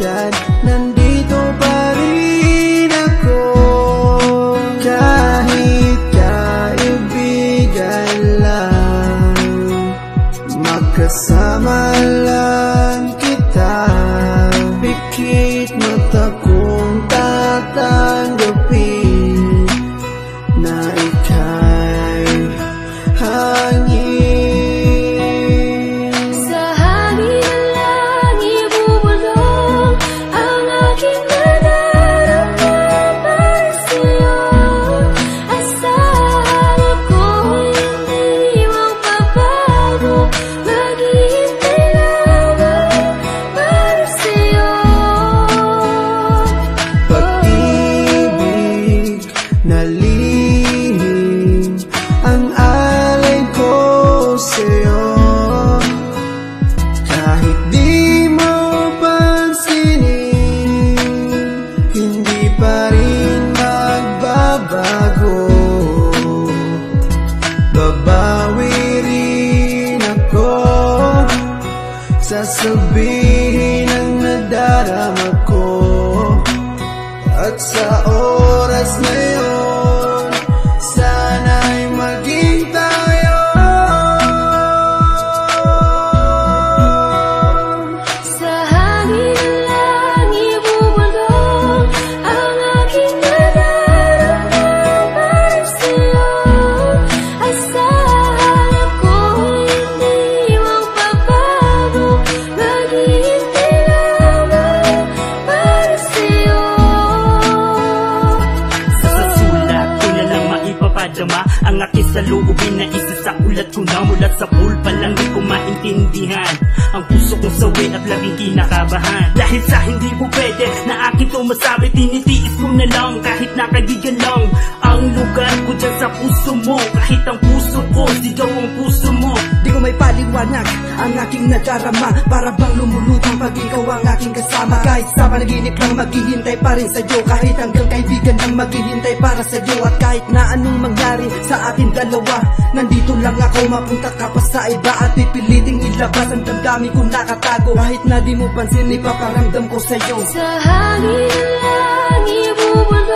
yan, nandito pa rin ako. Kahit kaibigan lang, makasama lang kita. Pikit mata kong tatanggapin na ika'y hangin. Sa hangin na lang ibubulong ang aking nadarama para sa'yo. Asahan ako'y hindi magbabago, maghihintay lamang para sa'yo. Pag-ibig na lihim ang alay ko sa'yo. Kahit di mo pansinin, hindi pa rin magbabago. Babawi rin ako, sasabihin ang nadarama ko. At sa oras na yun, sana'y maging tayo. Sa hangin na lang ibubulong ang aking nadarama para sa'yo. Asahan ako'y hindi magbabago, maghihintay lamang para sa'yo. Sa sulat ko na lang maipapadama ang aking saloobin na isa sa ulat ko na mula sa pulpa lang di ko maintindihan ang puso kong sawi at laging kinakabahan. Dahil sa hindi mo pwede na akin to masabi, tinitiis ko na lang kahit nakaibigan lang ang lugar ko dyan sa puso mo. Kahit ang puso ko, sigaw ang puso mo. Di ko may paliwanag ang aking nadarama, para bang lumulutang pag ikaw ang aking kasama. Kahit sa panaginip lang maghihintay pa rin sa'yo, kahit hanggang kaibigan lang maghihintay para sa'yo. At kahit na anong mangyari sa ating dalawa, nandito lang ako, mapunta ka pa sa iba at pipiliting ilabas ang damdamin ko nakatago. Kahit na di mo pansin, ipaparamdam ko sa'yo. Sa hangin na lang ibubulong